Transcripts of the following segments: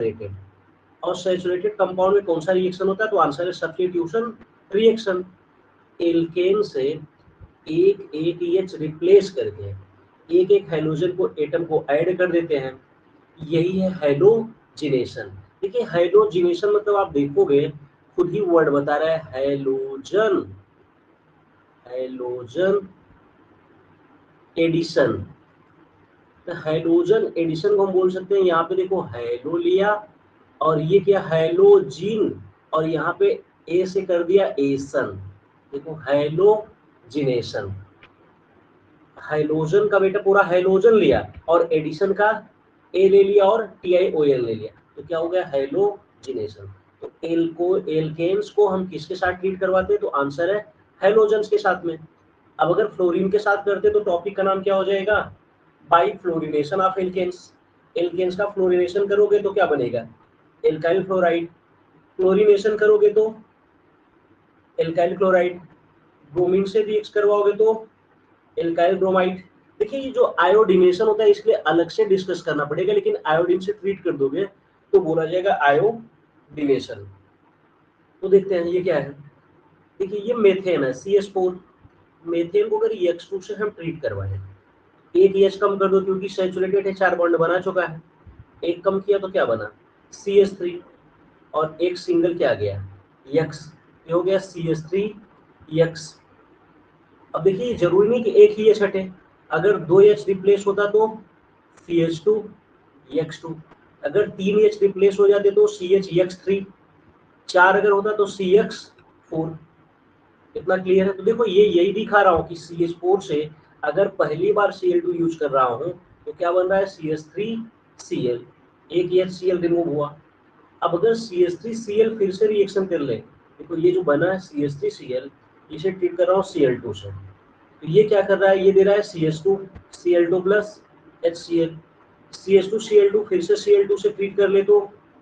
Saturated. और saturated compound में कौन सा रिएक्शन होता है? तो आंसर है सब्स्टिट्यूशन रिएक्शन। एल्केन से एक एक एच रिप्लेस करके एक एक हाइड्रोजन को एटम को ऐड कर देते हैं, यही है हैलोजिनेशन। देखिए हैलोजिनेशन मतलब आप देखोगे खुद ही वर्ड बता रहा है हैलोजन, हैलोजन एडिशन। तो हाइड्रोजन एडिशन को हम बोल सकते हैं, यहाँ पे देखो हैलो लिया और ये क्या हैलोजीन, और यहाँ पे ए से कर दिया एसन, देखो हैलोजिनेशन। हाइड्रोजन का बेटा पूरा हाइड्रोजन लिया और एडिशन का ए ले लिया और TiON ले लिया, तो क्या हो गया हैलोजिनेशन। तो एल्केन्स को हम किसके साथ ट्रीट करवाते हैं? तो आंसर है हैलोजेंस के साथ में। अब अगर फ्लोरीन के साथ करते तो टॉपिक का नाम क्या हो जाएगा? By fluorination of alkenes. Alkenes का फ्लोरिनेशन करोगे तो क्या बनेगा? Alkyl fluoride. क्लोरीनेशन करोगे तो एल्काइल क्लोराइड। ब्रोमीन से रिएक्ट करवाओगे तो एल्काइल ब्रोमाइड। देखिए ये जो आयोडीनेशन होता है इसलिए अलग से डिस्कस करना पड़ेगा, लेकिन आयोडीन से ट्रीट कर दोगे तो बोला जाएगा आयोडीनेशन। तो देखते हैं ये क्या है। देखिए ये मेथेन है CH4। मेथेन को अगर EX2 से हम ट्रीट करवाएं, एक एच कम कर दो क्योंकि सैचुरेटेड है, 4 बॉन्ड बना चुका है, एक कम किया तो क्या बना CH3 और एक सिंगल क्या गया यक्स, ये हो गया CH3 यक्स। अब देखिए जरूरी नहीं कि एक ही एच हटे, अगर 2 एच रिप्लेस होता तो CH2 X2, अगर 3 एच रिप्लेस हो जाते तो CH3, 4 अगर होता तो CX4। इतना क्लियर है? तो देखो ये यही दिखा रहा हूँ कि CH4 से अगर पहली बार Cl2 यूज कर रहा हूँ तो क्या बन रहा है CH3Cl, एक HCl रिमूव हुआ। अब अगर CH3Cl फिर से रिएक्शन कर ले, देखो ये जो बना है CH3Cl, इसे ट्रीट कर रहा हूँ Cl2 से, तो ये क्या कर रहा है? ये दे रहा है CH2Cl2 प्लस HCl। CH2Cl2 फिर से Cl2 से ट्रीट कर ले तो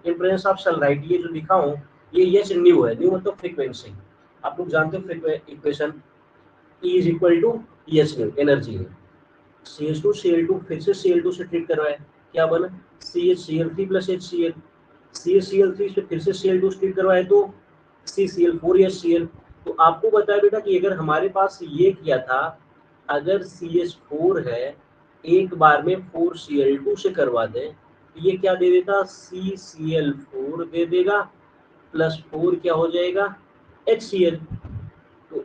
इन प्रेजेंस ऑफ सनलाइट, ये जो लिखा हूँ ये H न्यू है, न्यू मतलब फ्रीक्वेंसी। आप लोग जानते हो equation E is equal to H nu, energy है। CH2Cl2 फिर से Cl2 से ट्रीट करवाए, क्या बना CHCl3 प्लस HCl। CHCl3 से फिर से Cl2 से ट्रीट करवाए तो CCl4HCl। तो आपको बताया बेटा कि अगर हमारे पास ये किया था, अगर CH4 है एक बार में 4Cl2 से करवा दें तो ये क्या दे देता? CCl4 दे देगा प्लस 4 क्या हो जाएगा HCl। तो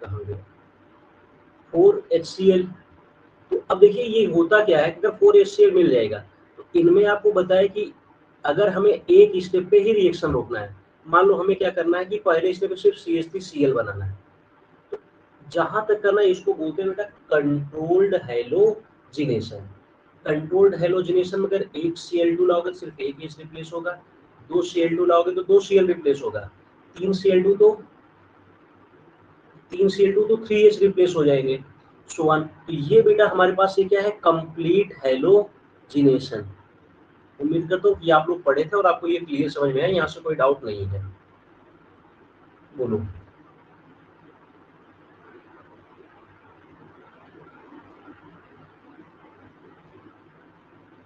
कहाँ गया 4HCl। तो अब देखिए ये होता क्या है, अगर 4HCl मिल जाएगा तो इनमें आपको बताया कि अगर हमें एक स्टेप पे ही रिएक्शन रोकना है, मान लो हमें क्या करना है कि पहले स्टेप पे सिर्फ CH3Cl बनाना है, तो जहां तक करना है इसको बोलते हैं बेटा कंट्रोल्ड हैलोजिनेशन। कंट्रोल्ड हैलोजिनेशन में अगर एक Cl2 लाओगे तो सिर्फ एक H रिप्लेस होगा, 2 Cl2 लाओगे तो 2 Cl रिप्लेस होगा, 3 Cl2 तो 3 Cl2 तो 3 H रिप्लेस हो जाएंगे, सो वन। तो ये बेटा हमारे पास ये क्या है? Complete halogenation. उम्मीद करता हूँ कि आप लोग पढ़े थे और आपको ये क्लियर समझ में आया, यहाँ से कोई डाउट नहीं है। बोलो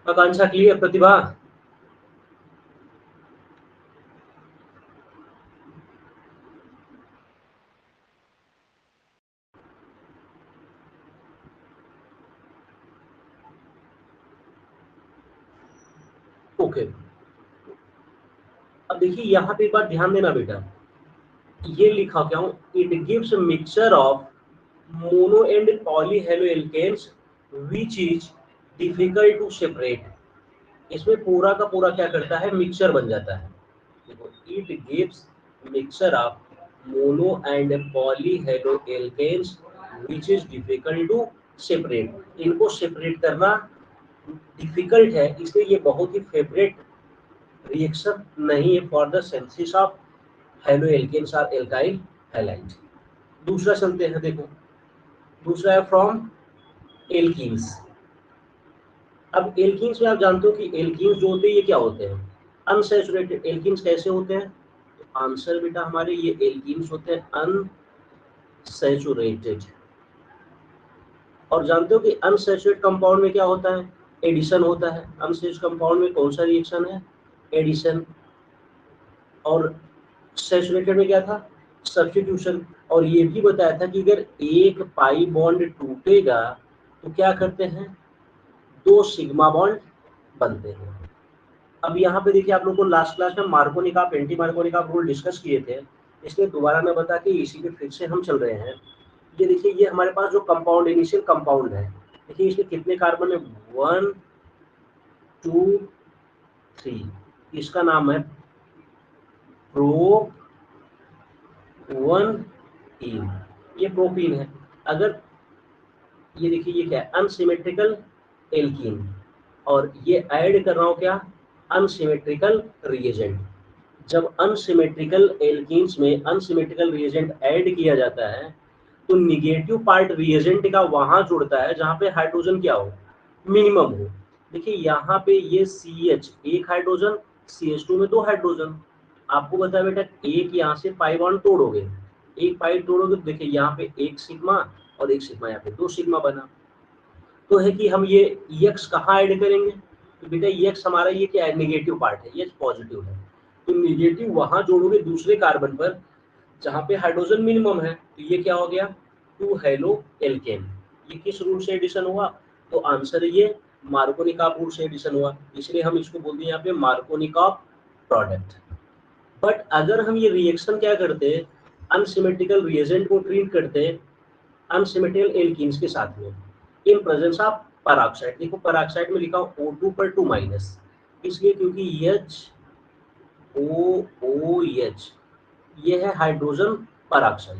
आकांक्षा क्लियर? प्रतिभा ओके। अब देखिए यहाँ पे एक बात ध्यान देना बेटा, ये लिखा क्या हूँ, it gives mixture of mono and poly halo alkenes which is difficult to separate. इसमें पूरा का पूरा क्या करता है? मिक्सचर बन जाता है। देखो it gives mixture of mono and poly halo alkenes which is difficult to separate. इनको सेपरेट करना डिफिकल्ट है, इसलिए ये बहुत ही फेवरेट रिएक्शन नहीं है for the synthesis of halo alkenes और एल्काइल हैलाइड। दूसरा चलते हैं, देखो दूसरा है फ्रॉम एल्कीन्स। अब एल्कीन्स में आप जानते हो कि एल्कीन्स जो होते हैं ये क्या होते हैं? अनसैचुरेटेड। एल्कीन्स कैसे होते हैं? तो आंसर बेटा हमारे ये एल्कीन्स होते हैं अनसैचुरेटेड। और जानते हो कि अनसैचुरेटेड कंपाउंड में क्या होता है? एडिशन होता है। अनसैचुरेटेड कंपाउंड में कौन सा रिएक्शन है? एडिशन। और सैचुरेटेड में क्या था? सब्स्टिट्यूशन। और ये भी बताया था कि अगर एक पाई बॉन्ड टूटेगा तो क्या करते हैं? 2 सिग्मा बॉन्ड बनते हैं। अब यहाँ पे देखिए, आप लोग को लास्ट क्लास में मार्कोनी का एंटी मार्कोनी का रूल डिस्कस किए थे, इसलिए दोबारा मैं बता के इसी पे फिर से हम चल रहे हैं। ये देखिए, ये हमारे पास जो कंपाउंड, इनिशियल कंपाउंड है, देखिए इसमें कितने कार्बन है? 1 2 3। इसका नाम है प्रोप 1 इन। ये प्रोपीन है। अगर ये देखिए, ये क्या है? Unsymmetrical alkene. और ये ऐड कर रहा हूं क्या? Unsymmetrical reagent. जब अनसिमेट्रिकल एल्कीन्स में अनसिमेट्रिकल रिएजेंट ऐड किया जाता है तो निगेटिव पार्ट रिएजेंट का वहां जुड़ता है जहां पे हाइड्रोजन क्या हो? मिनिमम हो। देखिए यहाँ पे ये CH एक हाइड्रोजन, CH2 में 2 हाइड्रोजन। आपको बताया बेटा, एक यहाँ से पाई बॉन्ड तोड़ोगे, एक पाई तोड़ोगे तो देखिए यहाँ पे एक सिग्मा और एक सिग्मा, यहाँ पे 2 सिग्मा बना। तो है कि हम ये EX कहाँ ऐड करेंगे? तो बेटा EX हमारा ये क्या है? नेगेटिव पार्ट है, ये पॉजिटिव है। तो नेगेटिव वहां जोड़ोगे दूसरे कार्बन पर जहां पे हाइड्रोजन मिनिमम है। तो ये क्या हो गया? 2 हेलो एल्केन। ये किस रूल से एडिशन हुआ? तो आंसर ये मार्कोनिकॉफ रूल से एडिशन हुआ, इसलिए हम इसको बोलते हैं यहाँ पे मार्कोनिकॉफ प्रोडक्ट। बट अगर हम ये रिएक्शन क्या करते, अनसिमेट्रिकल रिएजेंट को ट्रीट करते अनसिमेट्रिकल एल्कीन्स के साथ में इन प्रेजेंस ऑफ पेरोक्साइड। देखो पेरोक्साइड में लिखा O2 पर 2 माइनस, इसलिए क्योंकि HOOH ये है हाइड्रोजन पेरोक्साइड।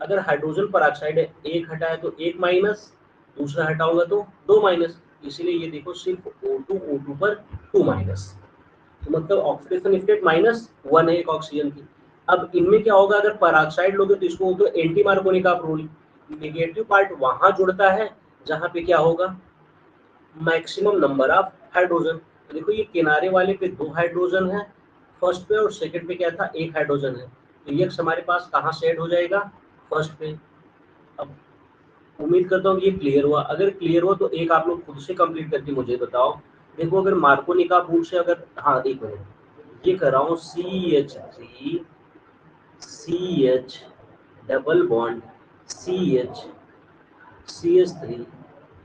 अगर हाइड्रोजन पेरोक्साइड एक हटाए तो एक माइनस, दूसरा हटाऊंगा तो 2 माइनस, इसीलिए ये देखो सिर्फ O2 पर 2 माइनस। तो मतलब ऑक्सीडेशन इफेक्ट -1 है एक ऑक्सीजन की। अब इनमें क्या होगा? अगर पेरोक्साइड लोगे तो इसको तो anti Markovnikov rule, negative part वहां जुड़ता है जहां पे क्या होगा? Maximum number of hydrogen. तो देखो ये किनारे वाले पे 2 हाइड्रोजन है फर्स्ट पे, और सेकंड पे क्या था? 1 हाइड्रोजन है। तो ये हमारे पास कहाँ से ऐड हो जाएगा? फर्स्ट पे। अब उम्मीद करता हूँ ये क्लियर हुआ। अगर क्लियर हुआ तो एक आप लोग खुद से कंप्लीट करके मुझे बताओ। देखो अगर मार्कोनिकॉफ रूल से, अगर हाँ एक मिनट ये कर रहा हूँ, CH3 CH double bond CH CH3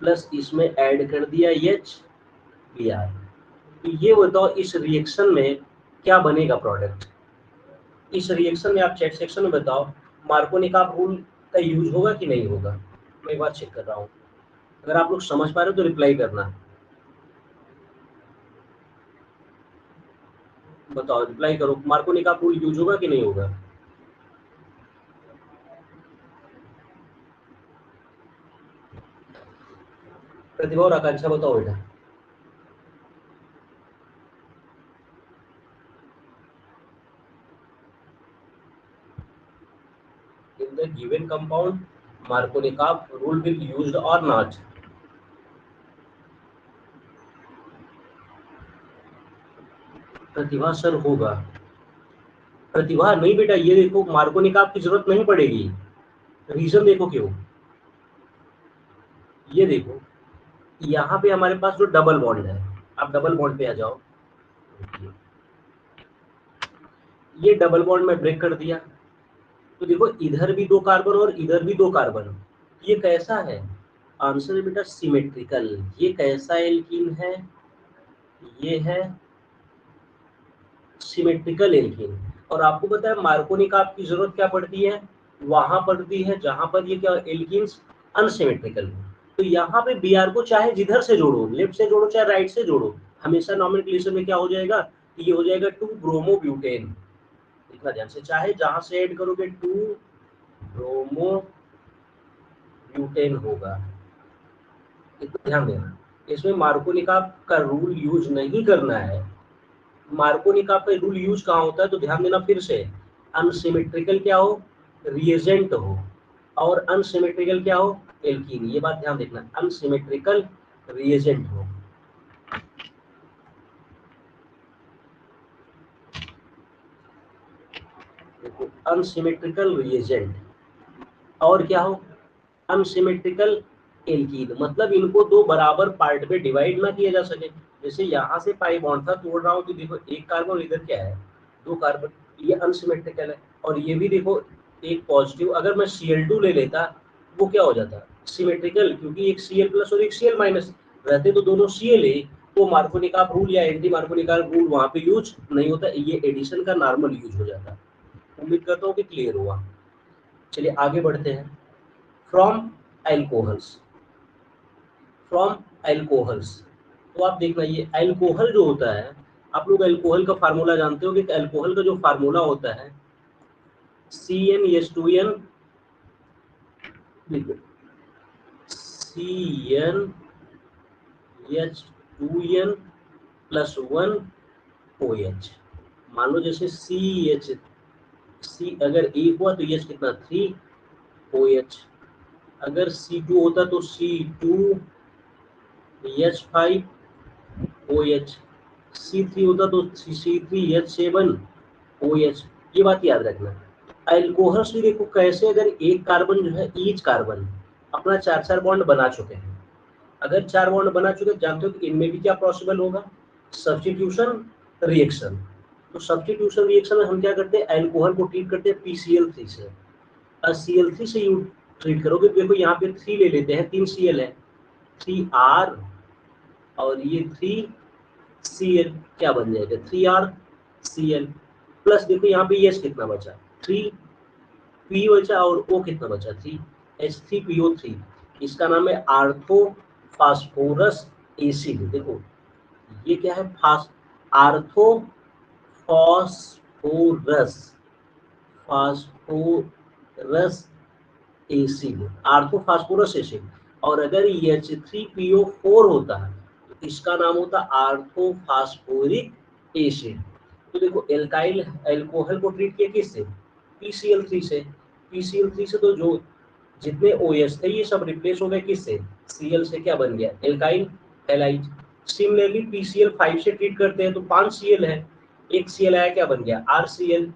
plus इसमें ऐड कर दिया HBr। तो ये बताओ इस रिएक्शन में क्या बनेगा प्रोडक्ट? इस रिएक्शन में आप चैट सेक्शन में बताओ, मार्कोनिकॉफ रूल का यूज होगा कि नहीं होगा? मैं एक बार चेक कर रहा हूँ। अगर आप लोग समझ पा रहे हो तो रिप्लाई करना। बताओ, रिप्लाई करो, मार्कोनिकॉफ रूल यूज होगा कि नहीं होगा? प्रतिभा और आकांक्षा बताओ बेटा। In the given compound, Markovnikov rule will be used or not? Pratibha sir होगा। प्रतिभा नहीं बेटा, ये देखो मार्कोनिकॉफ की जरूरत नहीं पड़ेगी। रीजन देखो क्यों। ये देखो यहाँ पे हमारे पास जो डबल बॉन्ड है, आप डबल बॉन्ड पे आ जाओ। ये डबल बॉन्ड में ब्रेक कर दिया तो देखो इधर भी 2 कार्बन और इधर भी 2 कार्बन। ये कैसा है? आंसर है बेटा सिमेट्रिकल। ये कैसा एल्कीन है? ये है सिमेट्रिकल एल्कीन। और आपको पता है मार्कोनिकॉफ की जरूरत क्या पड़ती है? वहां पड़ती है जहां पर ये क्या एल्कीन्स अनसिमेट्रिकल हो। तो यहाँ पे Br को चाहे जिधर से जोड़ो, लेफ्ट से जोड़ो चाहे राइट से जोड़ो, हमेशा नॉमेनक्लेचर में क्या हो जाएगा? ये हो जाएगा 2 ब्रोमोब्यूटेन। इतना ध्यान से, चाहे जहां से ऐड करोगे 2 ब्रोमोब्यूटेन होगा। इतना ध्यान देना, इसमें मार्कोनिकॉफ का रूल यूज नहीं करना है। मार्कोनिकॉफ का रूल यूज कहाँ होता है? तो ध्यान देना फिर से, अनसिमेट्रिकल क्या हो? रिएजेंट हो। और अनसिमेट्रिकल क्या हो? एल्कीन। ये बात ध्यान देखना, अनसिमेट्रिकल रिएजेंट हो। देखो अनसिमेट्रिकल रिएजेंट और क्या हो? अनसिमेट्रिकल एल्कीन, मतलब इनको दो बराबर पार्ट में डिवाइड ना किया जा सके। जैसे यहाँ से पाई बॉन्ड था, तोड़ रहा हूँ तो देखो एक कार्बन, इधर क्या है, दो कार्बन, ये अनसिमेट्रिकल है। और ये भी देखो एक पॉजिटिव, अगर मैं Cl2 ले लेता वो क्या हो जाता, सिमेट्रिकल, क्योंकि एक Cl प्लस और एक Cl माइनस रहते तो दोनों Cl है, तो मार्कोनिकॉफ रूल या एंटी मार्कोनिकॉफ रूल वहाँ पे यूज नहीं होता, ये एडिशन का नॉर्मल यूज हो जाता। उम्मीद करता हूँ कि क्लियर हुआ। चलिए आगे बढ़ते हैं। फ्रॉम एल्कोहल्स, फ्रॉम एल्कोहल्स, तो आप देखना ये एल्कोहल जो होता है, आप लोग एल्कोहल का फार्मूला जानते हो कि एल्कोहल का जो फार्मूला होता है CnH2n, CnH2n प्लस 1 OH। मान लो जैसे C अगर एक हुआ तो H कितना 3 OH, अगर C2 होता तो C2H5 OH, C3 होता तो C3H7 OH। ये बात याद रखना। अल्कोहल्स भी देखो कैसे, अगर एक कार्बन जो है, ईच कार्बन अपना 4-4 बॉन्ड बना चुके हैं, अगर 4 बॉन्ड बना चुके हैं, जानते हो कि इनमें भी क्या पॉसिबल होगा, सब्स्टिट्यूशन रिएक्शन। तो सब्स्टिट्यूशन रिएक्शन में हम क्या करते हैं, अल्कोहल को ट्रीट करते हैं PCl3 से। Cl3 से यू ट्रीट करोगे, देखो यहाँ पे 3 ले लेते हैं, 3 Cl है, 3R और ये 3Cl, क्या बन जाएगा 3RCl, प्लस देखो यहाँ पे H कितना बचा 3P बचा, और O कितना बचा 3H3PO3। इसका नाम है आर्थोफास्फोरस एसिड। देखो ये क्या है, आर्थोफॉस्फोरस, फास्फोरस एसिड, आर्थोफास्फोरस एसिड। और अगर H3PO4 होता है तो इसका नाम होता आर्थोफास्फोरिक एसिड। तो देखो एल्काइल एल्कोहल को ट्रीट किया किससे, PCl3 से। PCl3 से तो जो जितने OH थे ये सब रिप्लेस हो गए किससे, Cl से, क्या बन गया एल्काइल हैलाइड। सिमिलरली PCl5 से ट्रीट करते हैं तो 5 Cl है, एक Cl आया, क्या बन गया RCl,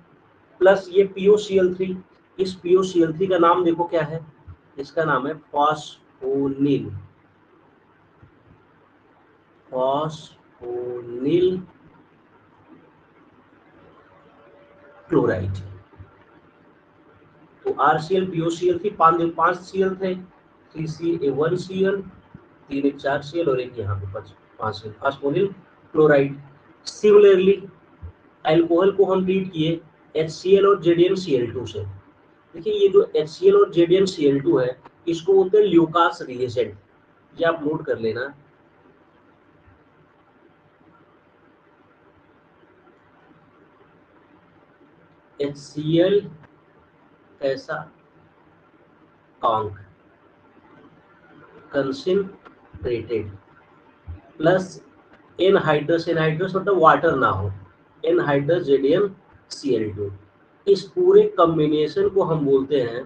प्लस ये POCl3। इस POCl3 का नाम देखो क्या है, इसका नाम है फॉस्फोनिल, फॉस्फोनिल क्लोराइड। तो RCl POCl3 पांच Cl थे, 3C1Cl, 3 एक 4 Cl और एक यहाँ पे 5 Cl, फॉस्फोनिल क्लोराइड। सिमिलरली अल्कोहल को हम ट्रीट किए HCl और ZnCl2 से। देखिए ये जो HCl और ZnCl2 है, इसको बोलते हैं ल्यूकास रिएजेंट, ये आप नोट कर लेना। HCl कैसा conc concentrated plus anhydrous, anhydrous मतलब वाटर ना हो, एनहाइड्रस ZnCl2, इस पूरे कॉम्बिनेशन को हम बोलते हैं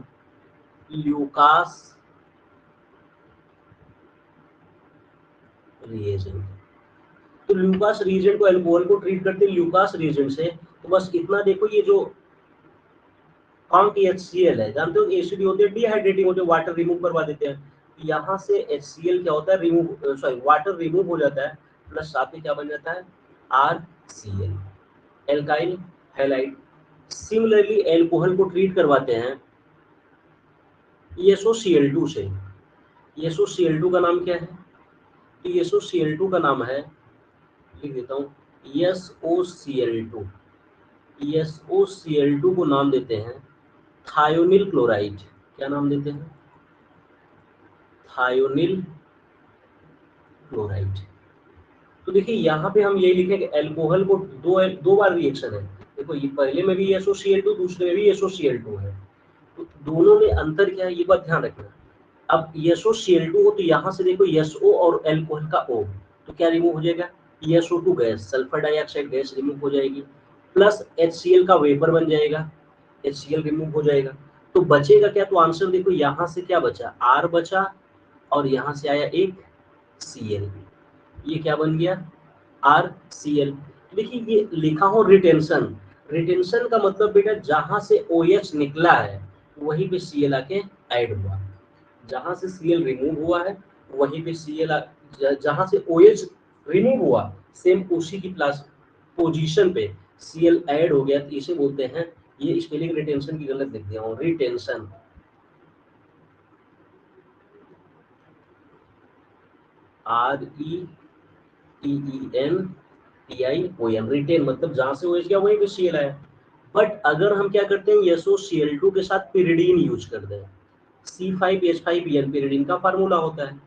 ल्यूकास रिएजेंट। तो ल्यूकास रिएजेंट को, अल्कोहल को ट्रीट करते हैं ल्यूकास रिएजेंट से। तो बस इतना देखो, ये जो कॉन्क HCl है, जानते हो एसिड होते हैं, डिहाइड्रेटिंग होते हैं, वाटर रिमूव करवा देते हैं। यहाँ से HCl क्या होता है, रिमूव, सॉरी वाटर रिमूव हो जाता है, प्लस साथ में क्या बन जाता है RCl, alkyl halide. Similarly alcohol को ट्रीट करवाते हैं ESOCl2 से। ESOCl2 का नाम क्या है, ESOCl2 का नाम है, लिख देता हूँ, ESOCl2, ESOCl2 को नाम देते हैं थायोनिल क्लोराइड। क्या नाम देते हैं, थायोनिल क्लोराइड। तो देखिए यहाँ पे हम यही लिखें कि अल्कोहल को दो बार रिएक्शन है। देखो ये पहले में भी SOCl2, दूसरे में भी SOCl2 है, तो दोनों में अंतर क्या है ये बात ध्यान रखना। अब SOCl2 हो तो यहाँ से देखो SO और अल्कोहल का O, तो क्या रिमूव हो जाएगा, SO2 gas, sulphur dioxide gas remove हो जाएगी, प्लस HCl का वेपर बन जाएगा, HCl रिमूव हो जाएगा। तो बचेगा क्या, तो आंसर देखो यहाँ से क्या बचा, R बचा, और यहाँ से आया एक Cl, ये क्या बन गया RCl। देखिए ये लिखा हो रिटेंशन, रिटेंशन का मतलब बेटा जहां से OH निकला है वहीं पे Cl आके ऐड हुआ, जहां से Cl रिमूव हुआ है वहीं पे Cl जहां से OH रिमूव हुआ सेम उसी की प्लस पोजीशन पे Cl ऐड हो गया, तो इसे बोलते हैं, ये स्पेलिंग रिटेंशन की गलत लिख दिया हूँ, रिटेंशन। RETENTION, रिटेन मतलब जहां से OH गया वहीं पे Cl आया। बट अगर हम क्या करते हैं SOCl2 के साथ पिरिडीन यूज करते हैं, C5H5N पिरिडीन का फार्मूला होता है,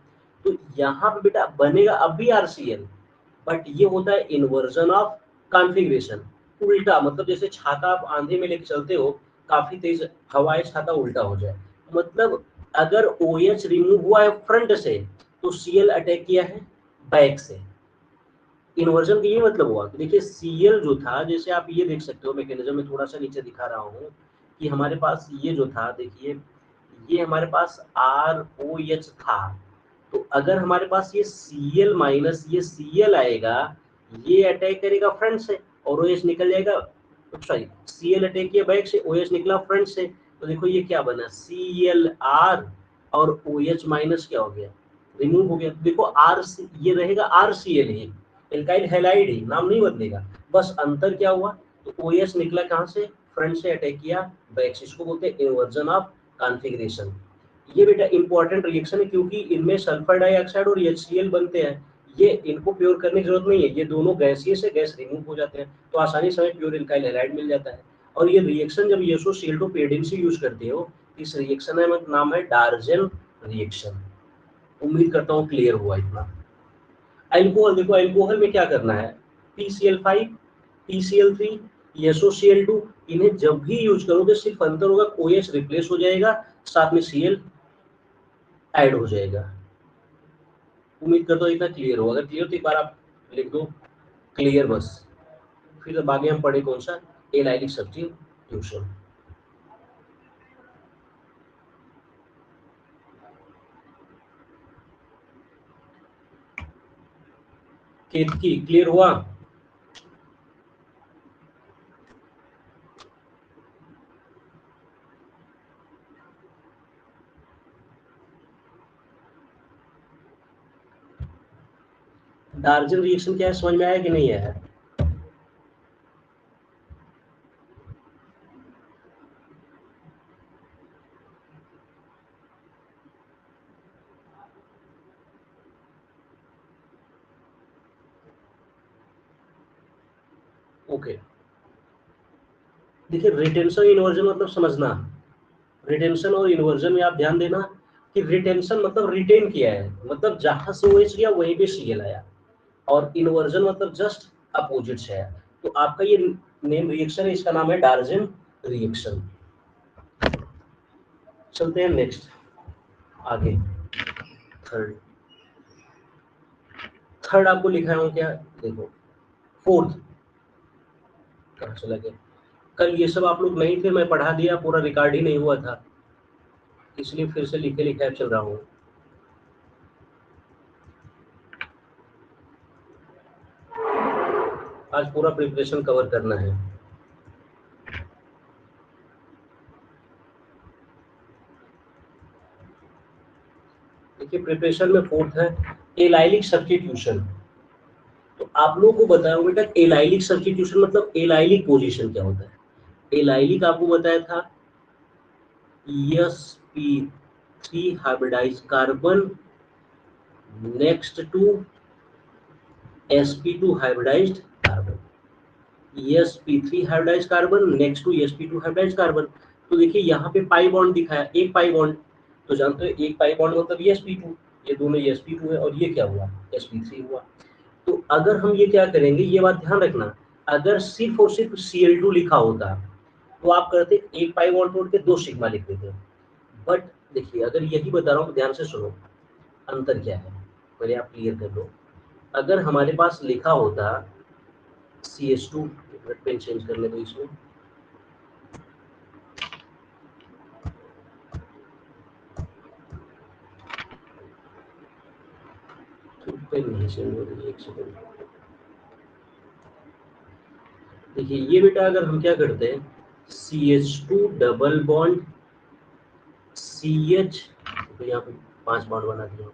तो यहाँ पे बेटा बनेगा अब भी RCl, बट ये होता है इन्वर्जन ऑफ कॉन्फ़िगरेशन, उल्टा, मतलब जैसे छाता आप आंधी में लेके चलते हो, काफी तेज हवा है, छाता उल्टा हो जाए, मतलब अगर OH रिमूव हुआ है फ्रंट से तो Cl अटैक किया है बैक से। इन्वर्जन का ये मतलब हुआ कि देखिए Cl जो था, जैसे आप ये देख सकते हो मैकेनिज्म में थोड़ा सा नीचे दिखा रहा हूँ कि हमारे पास ये जो था, देखिए ये हमारे पास ROH था, तो अगर हमारे पास ये Cl माइनस ये Cl आएगा, ये अटैक करेगा फ्रंट से और OH निकल जाएगा, सॉरी Cl अटैक किया बैक से, OH निकला फ्रंट से, तो देखो ये क्या बना, ClR और OH माइनस क्या हो गया, रिमूव हो गया। देखो R ये रहेगा RCl ही, एल्काइल हैलाइड ही, नाम नहीं बदलेगा, बस अंतर क्या हुआ, तो OH निकला कहाँ से, फ्रंट से अटैक किया बैक से, इसको बोलते हैं इन्वर्जन ऑफ कॉन्फ़िगरेशन। ये बेटा इंपॉर्टेंट रिएक्शन है क्योंकि इनमें सल्फर डाइऑक्साइड और HCl बनते हैं, ये इनको प्योर करने की जरूरत नहीं है, ये दोनों गैसीय से गैस रिमूव हो जाते हैं, तो आसानी से प्योर एल्काइल हैलाइड मिल जाता है। और ये रिएक्शन जब SOCl2 पेरिडीन से यूज करते हो, इस रिएक्शन का नाम है डार्जन रिएक्शन। उम्मीद करता हूँ क्लियर हुआ इतना। अल्कोहल, देखो अल्कोहल में क्या करना है, PCl5 PCl3 SOCl2, इन्हें जब भी यूज करोगे सिर्फ अंतर होगा, OH रिप्लेस हो जाएगा, साथ में Cl ऐड हो जाएगा। उम्मीद करता हूँ इतना क्लियर हो, अगर क्लियर तो एक बार आप लिख दो क्लियर बस, फिर अब आगे हम पढ़े कौन सा, एलाइलिक सब्स्टिट्यूशन। केतकी क्लियर हुआ, डार्जन रिएक्शन क्या है समझ में आया कि नहीं आया? ओके, देखिए रिटेंशन इन्वर्जन मतलब समझना, रिटेंशन और इन्वर्जन में आप ध्यान देना कि रिटेंशन मतलब रिटेन किया है, मतलब जहां से OH गया वहीं पे Cl आया, और इन्वर्जन मतलब जस्ट अपोजिट से आया, तो आपका ये मेन रिएक्शन है, इसका नाम है डार्जन रिएक्शन। चलते हैं नेक्स्ट आगे, थर्ड। थर्ड आपको लिखा हूँ क्या, देखो फोर्थ कहाँ चला गया, कल ये सब आप लोग नहीं थे, मैं पढ़ा दिया, पूरा रिकॉर्ड ही नहीं हुआ था, इसलिए फिर से लिखे लिखा चल रहा हूँ। आज पूरा प्रिपरेशन कवर करना है। देखिए प्रिपरेशन में फोर्थ है एलाइलिक सब्स्टिट्यूशन। तो आप लोगों को बताया बेटा एलाइलिक सब्स्टिट्यूशन मतलब एलाइलिक पोजीशन क्या होता है। एलाइलिक आपको बताया था sp3 hybridized carbon next to sp2 hybridized carbon, sp3 hybridized carbon next to sp2 hybridized carbon. तो देखिए यहाँ पे पाई बॉन्ड दिखाया, एक पाई बॉन्ड, तो जानते हो एक पाई बॉन्ड मतलब ये sp2, ये दोनों sp2 है, और ये क्या हुआ sp3 हुआ। तो अगर हम ये क्या करेंगे, ये बात ध्यान रखना, अगर सिर्फ और सिर्फ Cl2 लिखा होता तो आप करते एक पाई बॉन्ड तोड़ के 2 सिग्मा लिख देते, बट देखिए अगर यही बता रहा हूँ तो ध्यान से सुनो, अंतर क्या है पहले आप क्लियर कर लो। अगर हमारे पास लिखा होता CH2, पेन चेंज करने दो इसमें, पेन नहीं चेंज हो रही, एक सेकंड। देखिए ये बेटा अगर हम क्या करते हैं CH2 डबल बॉन्ड CH तो यहाँ पे 5 बॉन्ड बना दिया,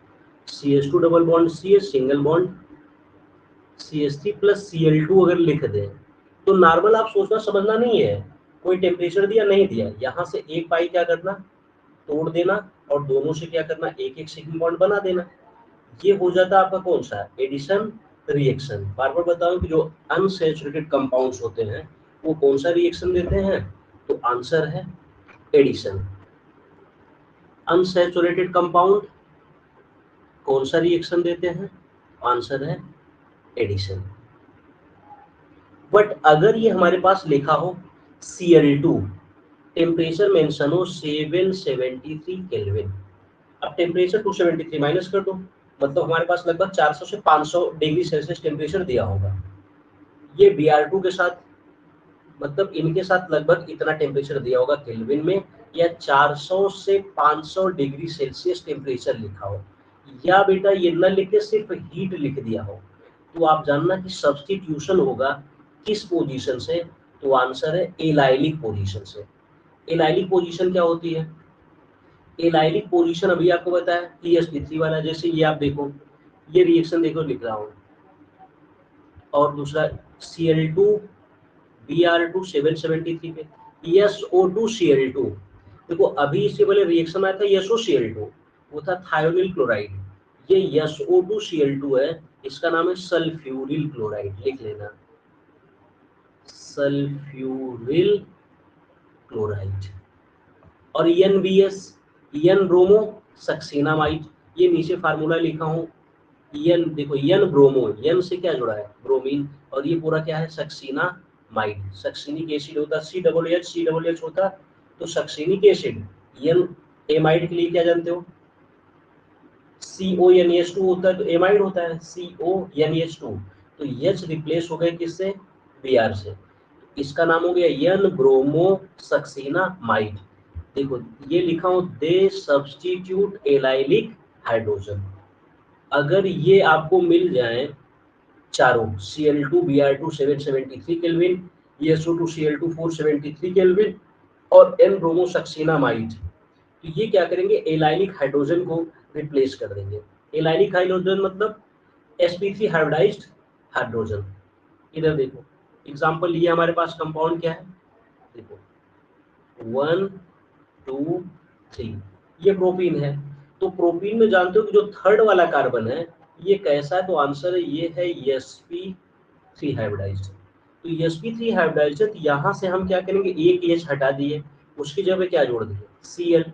CH2 double bond CH single bond CH3 plus Cl2 अगर लिख दें तो नॉर्मल आप सोचना समझना नहीं है, कोई टेम्परेचर दिया नहीं दिया, यहाँ से एक पाई क्या करना, तोड़ देना और दोनों से क्या करना, एक एक सिग्मा बॉन्ड बना देना। ये हो जाता है आपका कौन सा, एडिशन रिएक्शन। बार बार बताऊं कि जो अनसैचुरेटेड कंपाउंड्स होते हैं वो कौन सा रिएक्शन देते हैं, तो आंसर है एडिशन। अनसैचुरेटेड कंपाउंड कौन सा रिएक्शन देते हैं, आंसर है एडिशन। बट अगर ये हमारे पास लिखा हो Cl2, टेम्परेचर मेंशन हो 773 केल्विन, अब टेम्परेचर 273 माइनस कर दो, मतलब हमारे पास लगभग 400 से 500 डिग्री सेल्सियस टेम्परेचर दिया होगा। ये Br2 के साथ, मतलब इनके साथ लगभग इतना टेम्परेचर दिया होगा केल्विन में, या 400 से 500 डिग्री सेल्सियस टेम्परेचर लिखा हो, या बेटा ये न लिख के सिर्फ हीट लिख दिया हो, तो आप जानना कि सब्स्टिट्यूशन होगा किस पोजीशन से, तो आंसर है एलाइलिक पोजीशन से। एलाइलिक पोजीशन क्या होती है, एलाइलिक पोजीशन अभी आपको बताया TsP3 वाला, जैसे ये आप देखो, ये रिएक्शन देखो लिख रहा हूँ, और दूसरा Cl2 Br2 773 पे, SO2 Cl2, देखो अभी इससे पहले रिएक्शन आया था SOCl2, वो था थायोनिल क्लोराइड, ये SO2 Cl2 है, इसका नाम है सल्फ्यूरिल क्लोराइड, लिख लेना सल्फ्यूरिल क्लोराइड। और NBS, एन ब्रोमो सक्सिनामाइड, ये नीचे फार्मूला लिखा हूँ, एन देखो, एन ब्रोमो, एन से क्या जुड़ा है, ब्रोमीन, और ये पूरा क्या है, सक्सिनामाइड, सक्सिनिक एसिड होता है, COOH होता, तो सक्सिनिक एसिड, एन एमाइड के लिए क्या जानते हो, CONH2 होता है, तो एमाइड होता है CONH2, तो H रिप्लेस हो गए किससे, Br से, इसका नाम हो गया एन ब्रोमो सक्सिनामाइड। देखो ये लिखा हूं, दे सब्स्टिट्यूट एलाइलिक हाइड्रोजन। अगर ये आपको मिल जाए चारों, Cl2 Br2 773 kelvin, SO2 Cl2 473 kelvin और N ब्रोमो सक्सिनामाइड, तो ये क्या करेंगे, एलाइलिक हाइड्रोजन को रिप्लेस कर देंगे। एलाइलिक हाइड्रोजन मतलब sp3 हाइब्रिडाइज्ड हाइड्रोजन। इधर देखो एग्जांपल, ये हमारे पास कंपाउंड क्या है, देखो 1 2 3, ये प्रोपीन है, तो प्रोपीन में जानते हो कि जो थर्ड वाला कार्बन है ये कैसा है, तो आंसर है ये है sp3 हाइब्रिडाइज्ड। तो sp3 हाइब्रिडाइज्ड, तो यहाँ से हम क्या करेंगे, एक H हटा दिए, उसकी जगह क्या जोड़ दिए, Cl,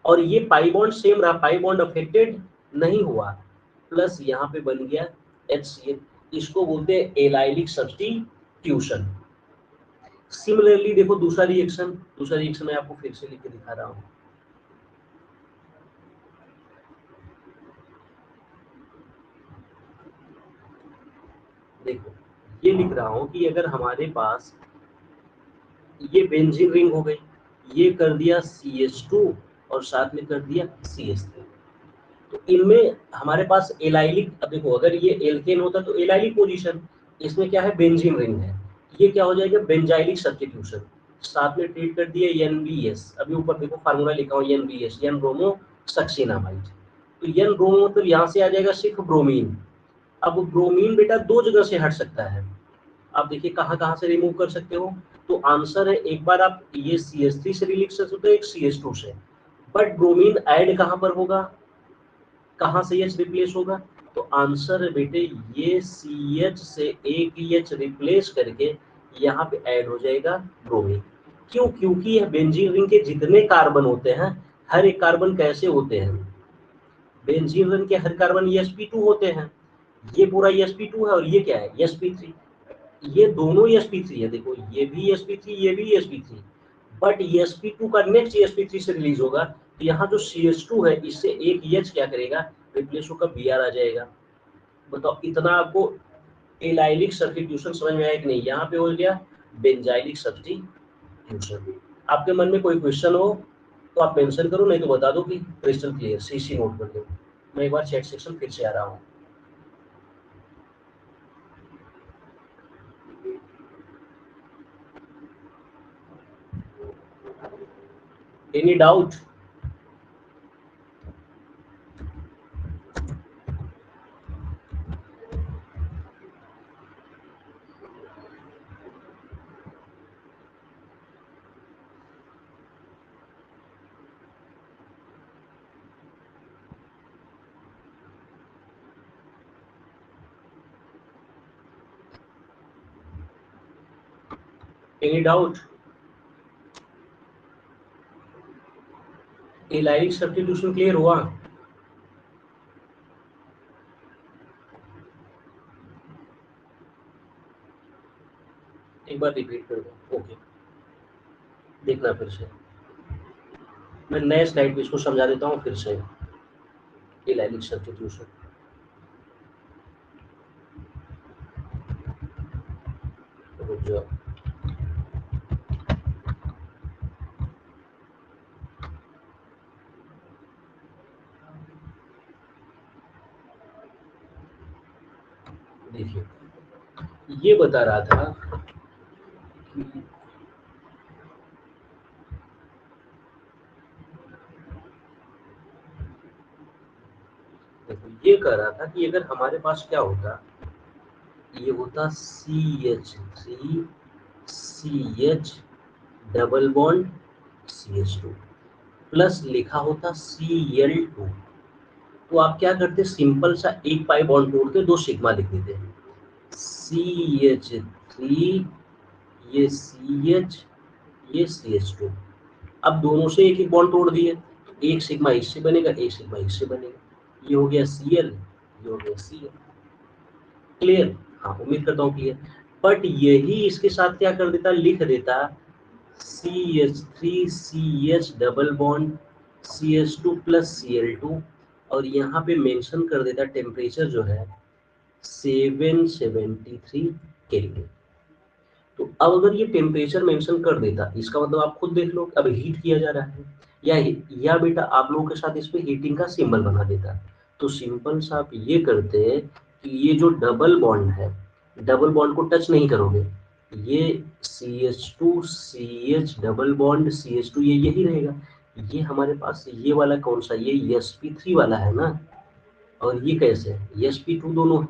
और ये पाई बॉन्ड सेम रहा, पाई बॉन्ड अफेक्टेड नहीं हुआ, प्लस यहाँ पे बन गया HCl, इसको बोलते हैं एलाइलिक सब्स्टिट्यूशन। सिमिलरली देखो दूसरा रिएक्शन मैं आपको फिर से लिख के दिखा रहा हूँ, देखो ये लिख रहा हूँ कि अगर हमारे पास ये बेंजीन रिंग हो गई, ये कर दिया CH2 और साथ में कर दिया CH3, तो इनमें हमारे पास एलाइलिक, अब देखो अगर ये एल्केन होता तो एलाइलिक पोजीशन, इसमें क्या है, बेंजीन रिंग है, ये क्या हो जाएगा, बेंजाइलिक सब्स्टिट्यूशन, साथ में ट्रीट कर दिया NBS, अभी ऊपर देखो फार्मूला लिखा हूँ NBS, एन ब्रोमो सक्सिनामाइड, तो एन ब्रोमो मतलब यहाँ से आ जाएगा सिर्फ ब्रोमीन। अब ब्रोमीन बेटा दो जगह से हट सकता है, आप देखिए कहाँ कहाँ से रिमूव कर सकते हो, तो आंसर है, एक बार आप ये CH3 से रिलीज कर सकते हो, एक CH2 से, बट ब्रोमीन ऐड कहाँ पर होगा, कहाँ से H रिप्लेस होगा, तो आंसर है बेटे ये CH से एक H रिप्लेस करके यहाँ पे ऐड हो जाएगा ब्रोमीन। क्यों, क्योंकि यह बेंजीन रिंग के जितने कार्बन होते हैं, हर एक कार्बन कैसे होते हैं, बेंजीन रिंग के हर कार्बन sp2 होते हैं, ये पूरा sp2 है और ये क्या है sp3, ये दोनों sp3 है, देखो ये भी sp3 ये भी sp3, बट sp2 का नेक्स्ट sp3 से रिलीज होगा, तो यहाँ जो CH2 है इससे एक H क्या करेगा, रिप्लेस होकर Br आ जाएगा। बताओ इतना आपको एलाइलिक सब्स्टिट्यूशन समझ में आया कि नहीं, यहाँ पे हो गया बेंजाइलिक सब्स्टिट्यूशन। आपके मन में कोई क्वेश्चन हो तो आप मेंशन करो, नहीं तो बता दो कि क्रिस्टल क्लियर, CC नोट कर दो। मैं एक बार चैट सेक्शन फिर से आ रहा हूँ। Any doubt? Any doubt? Allylic substitution clear हुआ? एक बार रिपीट कर दो। ओके, देखना फिर से, मैं नए स्लाइड पे इसको समझा देता हूँ फिर से। एलाइलिक सब्स्टिट्यूशन, रुक जाओ। देखिए, ये बता रहा था कि देखो, ये कह रहा था कि अगर हमारे पास क्या होता, ये होता CH3 CH double bond CH2 plus लिखा होता Cl2, तो आप क्या करते, सिंपल सा एक पाई बॉन्ड तोड़ते, 2 सिग्मा लिख देते हैं। CH3, ये CH, ये CH2। अब दोनों से एक एक बॉन्ड तोड़ दिए, तो एक सिग्मा इससे बनेगा, एक सिग्मा इससे बनेगा। ये हो गया Cl, ये हो गया Cl। क्लियर? हाँ, उम्मीद करता हूँ क्लियर। बट यही इसके साथ क्या कर देता, लिख देता CH3 CH double bond CH2 plus Cl2, और यहाँ पे मेंशन कर देता टेम्परेचर जो है 773 केल्विन। तो अब अगर ये टेम्परेचर मेंशन कर देता, इसका मतलब आप खुद देख लो, अब हीट किया जा रहा है, या बेटा आप लोगों के साथ इस पे हीटिंग का सिंबल बना देता। तो सिंपल सा आप ये करते कि ये जो डबल बॉन्ड है, डबल बॉन्ड को टच नहीं करोगे, ये CH2 CH double bond CH2 ये यही रहेगा। ये हमारे पास ये वाला कौन सा, ये sp3 वाला है ना, और ये कैसे है, sp2 दोनों है।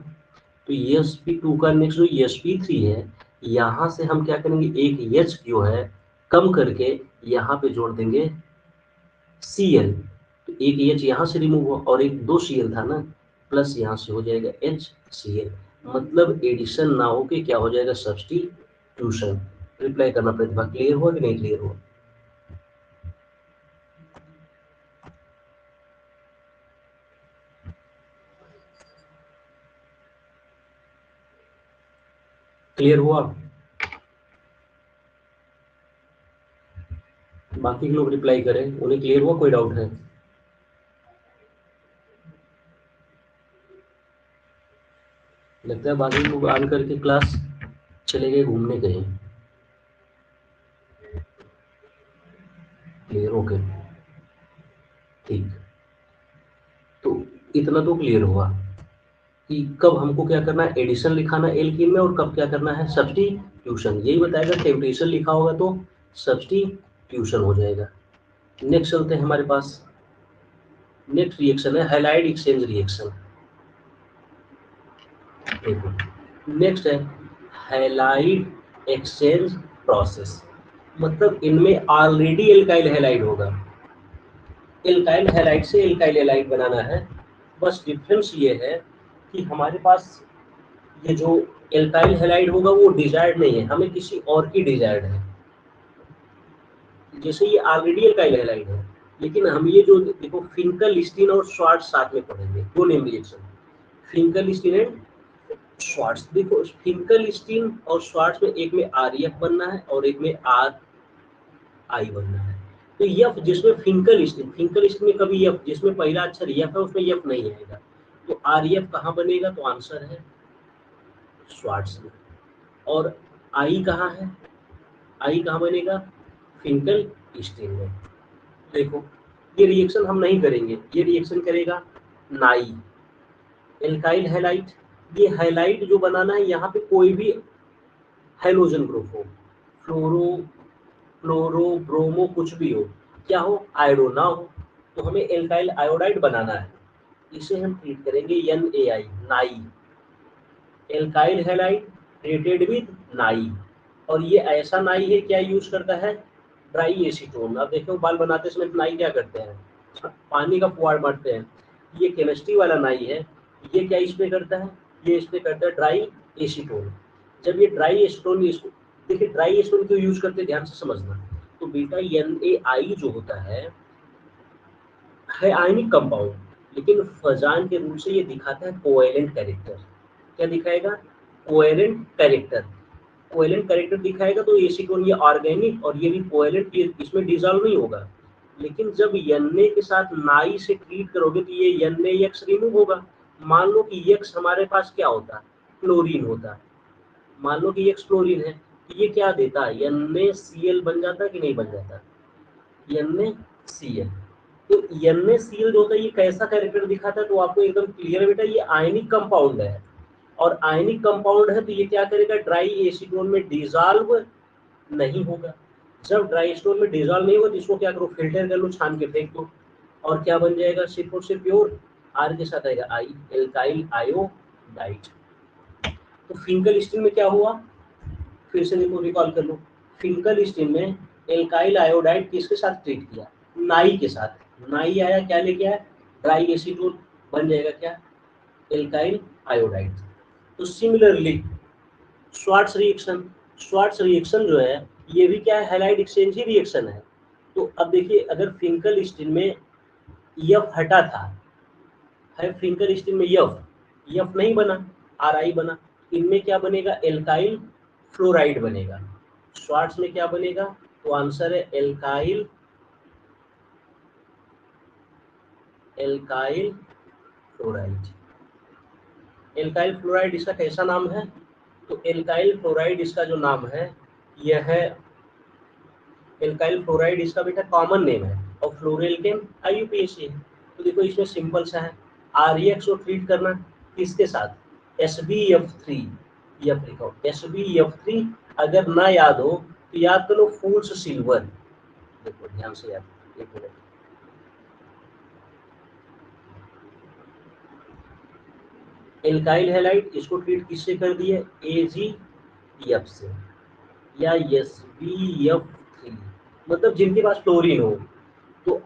तो sp2 का नेक्स्ट जो sp3 है, यहाँ से हम क्या करेंगे, एक H जो है कम करके यहाँ पे जोड़ देंगे Cl। तो एक H यहाँ से रिमूव हुआ और एक 2 Cl था ना, प्लस यहाँ से हो जाएगा HCl। मतलब एडिशन ना हो के क्या हो जाएगा, सब्स्टिट्यूशन। रिप्लाई करना प्रतिभा, क्लियर हुआ कि नहीं क्लियर हुआ? क्लियर हुआ? बाकी के लोग रिप्लाई करें, उन्हें क्लियर हुआ, कोई डाउट है? लगता है बाकी लोग आन करके क्लास चले गए, घूमने गए। क्लियर? ओके, ठीक। तो इतना तो क्लियर हुआ कि कब हमको क्या करना है, एडिशन लिखाना एल्कीन में, और कब क्या करना है, सब्स्टिट्यूशन। यही बताएगा, टेम्परेचर लिखा होगा तो सब्स्टिट्यूशन हो जाएगा। नेक्स्ट चलते हैं हमारे पास, नेक्स्ट रिएक्शन है हैलाइड एक्सचेंज रिएक्शन। देखो, नेक्स्ट है हैलाइड एक्सचेंज प्रोसेस। मतलब इनमें ऑलरेडी एल्काइल हैलाइड होगा, एल्काइल हैलाइड से एल्काइल हैलाइड बनाना है। बस डिफरेंस ये है कि हमारे पास ये जो एल्काइल हैलाइड होगा वो डिजायर्ड नहीं है, हमें किसी और की डिजायर्ड है। जैसे ये ऑलरेडी एल्काइल हैलाइड है, लेकिन हम ये जो देखो फिंकलस्टीन और श्वार्ट्ज साथ में पढ़ेंगे, दो name reaction, Finkelstein and Schwartz. देखो फिंकलस्टीन और श्वार्ट्ज में एक में RF बनना है और एक में RI बनना है। तो यफ जिसमें फिंकलस्टीन में कभी यफ जिसमें पहला अक्षर यफ है उसमें यफ नहीं आएगा, तो RF कहाँ बनेगा, तो आंसर है श्वार्ट्ज में। और आई कहाँ है, आई कहाँ बनेगा, फिंकलस्टीन में। देखो ये रिएक्शन हम नहीं करेंगे, ये रिएक्शन करेगा नाई, एल्काइल हैलाइड। ये हैलाइड जो बनाना है, यहाँ पे कोई भी हाइड्रोजन ग्रुप हो, फ्लोरो फ्लोरो ब्रोमो कुछ भी हो, क्या हो, आयोडो ना हो, तो हमें एल्काइल आयोडाइड बनाना है। इसे हम ट्रीट करेंगे NaI, नाई, एल्काइल हैलाइड ट्रीटेड विद नाई। और ये ऐसा नाई है क्या यूज करता है, ड्राई एसीटोन। अब देखो बाल बनाते समय नाई क्या करते हैं, पानी का पुआर मारते हैं। ये केमिस्ट्री वाला नाई है, ये क्या स्प्रे करता है, ये स्प्रे करता है ड्राई एसीटोन। जब ये ड्राई एसीटोन देखिए ड्राई एस्टोन क्यों यूज करते हैं, ध्यान से समझना। तो बेटा NaI जो होता है आयनिक कंपाउंड, लेकिन फजान के रूल से ये दिखाता है कोवेलेंट कैरेक्टर। क्या दिखाएगा? Covalent character. कोवेलेंट कैरेक्टर दिखाएगा तो एसीटोन ये ऑर्गेनिक और ये भी कोवेलेंट, ये इसमें डिसॉल्व नहीं होगा। लेकिन जब Na के साथ नाई से ट्रीट करोगे तो ये NaX रिमूव होगा। मान लो कि X हमारे पास क्या होता है, क्लोरीन होता है। मान लो कि X क्लोरीन है, तो ये क्या देता है, NaCl बन जाता है कि नहीं बन जाता? NaCl। तो NaCl जो होता है ये कैसा कैरेक्टर दिखाता है, तो आपको एकदम क्लियर है बेटा, ये आयनिक कंपाउंड है। और आयनिक कंपाउंड है तो ये क्या करेगा, ड्राई एसीटोन में डिसॉल्व नहीं होगा। जब ड्राई एसीटोन में डिसॉल्व नहीं होगा तो इसको क्या करो, फिल्टर कर लो, छान के फेंक दो। और क्या बन जाएगा, सिर्फ और सिर्फ प्योर आर के साथ आएगा आई, एल्काइल आयोडाइड। तो फिंकल में क्या हुआ, फिर से देखो रिकॉल कर लो। फिंकल में एल्काइल आयोडाइड किसके साथ ट्रीट किया, नाई के साथ। नाई आया, क्या लेके आया, ड्राई एसीटोन, बन जाएगा क्या, एल्काइल आयोडाइड। तो similarly Swarts reaction, Swarts reaction जो है ये भी क्या है, हैलाइड एक्सचेंज ही रिएक्शन है। तो अब देखिए अगर फिंकल में यफ हटा था, है फिंकल में यफ नहीं बना, RI बना, इनमें क्या बनेगा, एल्काइल फ्लोराइड बनेगा। स्वार्ट्स में क्या बनेगा, तो आंसर है एल्काइल फ्लोराइड। एल्काइल फ्लोराइड इसका कैसा नाम है, तो एल्काइल फ्लोराइड इसका जो नाम है यह है, एल्काइल फ्लोराइड इसका बेटा कॉमन नेम है और फ्लोरेल्केन IUPAC है। तो देखो इसमें सिंपल सा है, REX को ट्रीट करना किसके साथ, SbF3, यफ लिखो SbF3। अगर ना याद हो तो याद करो फूल्स सिल्वर, देखो ध्यान से याद, एक मिनट। एल्काइल हैलाइड इसको ट्रीट किससे कर दिए, AgF से या SbF3, मतलब जिनके पास क्लोरीन हो। तो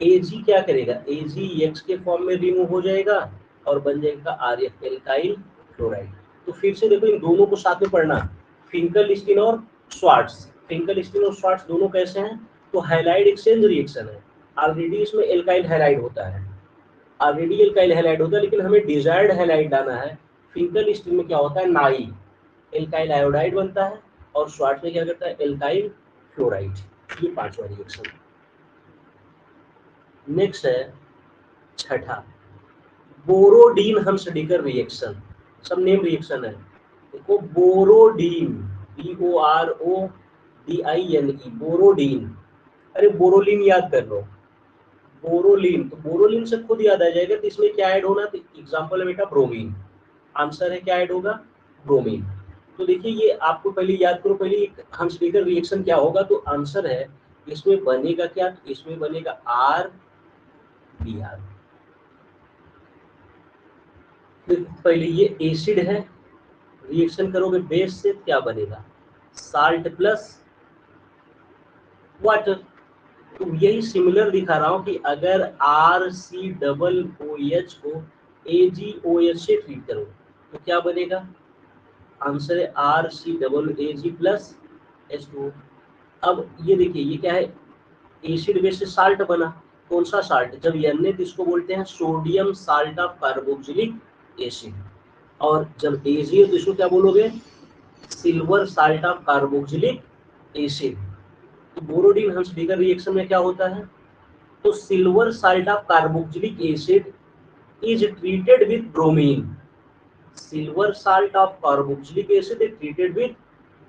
Ag क्या करेगा, AgX के फॉर्म में रिमूव हो जाएगा और बन जाएगा RF, एल्काइल क्लोराइड। तो फिर से देखो इन दोनों को साथ में पढ़ना, फिंकल और स्वार्ट्स। फिंकल और स्वार्ट्स दोनों कैसे हैं, तो हैलाइड एक्सचेंज रिएक्शन है। ऑलरेडी इसमें एल्काइल हैलाइड होता है, ऑलरेडी एल्काइल हैलाइड होता है, लेकिन हमें डिजायर्ड हैलाइड लाना है। फिंकल में क्या होता है, नाई एल्काइल आयोडाइड बनता है और स्वार्ट्स में क्या करता है, एल्काइल फ्लोराइड। ये पांचवा रिएक्शन। नेक्स्ट है छठा, बोरोडीन हम्सडीकर रिएक्शन। सब नेम रिएक्शन है। देखो बोरोडीन, BORODINE, बोरोडीन। अरे बोरोलिन याद कर लो, बोरोलिन, तो बोरोलिन से खुद याद आ जाएगा। तो इसमें क्या ऐड होना, तो एग्जांपल है बेटा ब्रोमीन। आंसर है क्या ऐड होगा, ब्रोमीन। तो देखिए ये आपको पहले याद करो, पहले हम्सडीकर रिएक्शन क्या होगा, तो आंसर है इसमें बनेगा क्या, इसमें बनेगा RBr। पहले ये एसिड है, रिएक्शन करोगे बेस से, क्या बनेगा, साल्ट प्लस वाटर। तो यही सिमिलर दिखा रहा हूं कि अगर RCOOH को AgOH से ट्रीट करो तो क्या बनेगा, आंसर है RCAG प्लस H2। अब ये देखिए ये क्या है, एसिड बेस से साल्ट बना। कौन सा साल्ट, जब Na तो इसको बोलते हैं sodium salt of carboxylic acid, और जब Ag है तो इसको क्या बोलोगे, silver salt of carboxylic acid. तो बोरोडीन हम्सडीकर रिएक्शन में क्या होता है, तो silver salt of carboxylic acid is treated with bromine. Silver salt of carboxylic acid is treated with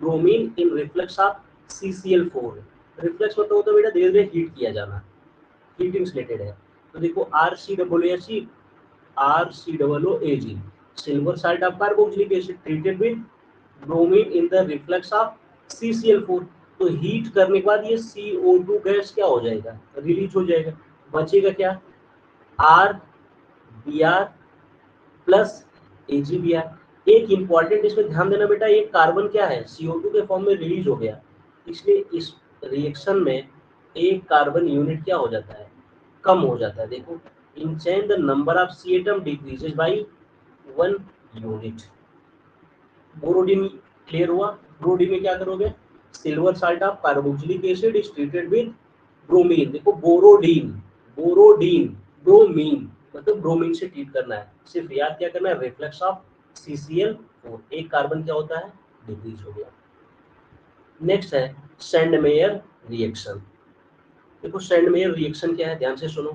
bromine in reflux of CCl4। Reflux मतलब होता है बेटा धीरे धीरे हीट किया जाना, हीटिंग रिलेटेड है। तो देखो RCOOAG, silver salt of carboxylic acid treated with bromine in the reflux of CCl4। तो हीट करने के बाद ये CO2 गैस क्या हो जाएगा, रिलीज हो जाएगा। बचेगा क्या, RBr प्लस AgBr। एक इंपॉर्टेंट इसमें ध्यान देना बेटा, एक कार्बन क्या है, CO2 के फॉर्म में रिलीज हो गया, इसलिए इस रिएक्शन में एक कार्बन यूनिट क्या हो जाता है, कम हो जाता है। देखो in chain the number of C atom decreases by 1 unit. Borodin clear हुआ? ब्रो-डी में क्या करोगे? Silver salt of carboxylic acid is treated with bromine. देखो बोरोडीन, बोरोडीन, ब्रोमीन मतलब ब्रोमीन से ट्रीट करना है। सिर्फ याद क्या करना है? रिफ्लेक्स ऑफ CCl4, एक कार्बन क्या होता है? डिक्रीज हो गया। नेक्स्ट है सैंडमेयर रिएक्शन। देखो सैंडमेयर रिएक्शन क्या है, ध्यान से सुनो।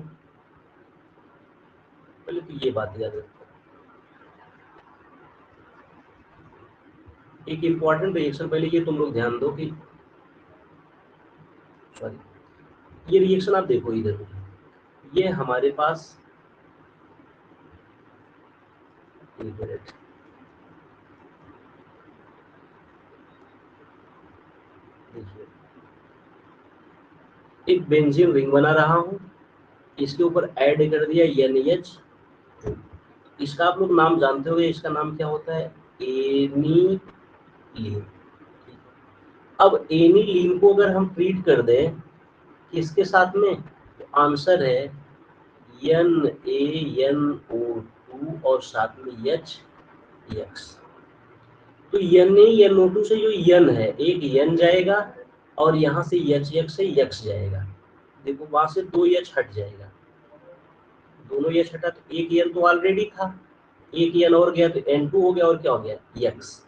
पहले तो ये बात याद रखो, एक इंपॉर्टेंट रिएक्शन, पहले ये तुम लोग ध्यान दो कि सॉरी, ये रिएक्शन आप देखो इधर, ये हमारे पास एक मिनट, देखिए एक बेंजीन रिंग बना रहा हूँ, इसके ऊपर ऐड कर दिया NH, इसका आप लोग नाम जानते होंगे, इसका नाम क्या होता है? एनिलीन। अब एनिलीन को अगर हम ट्रीट कर दें किसके साथ में, तो आंसर है NaNO2 और साथ में HX। तो NaNO2 से जो N है, एक N जाएगा और यहाँ से HX से X जाएगा। देखो वहां से 2 H हट जाएगा, दोनों H हटा तो एक N तो ऑलरेडी था, एक N और गया तो N2 हो गया और क्या हो गया? X।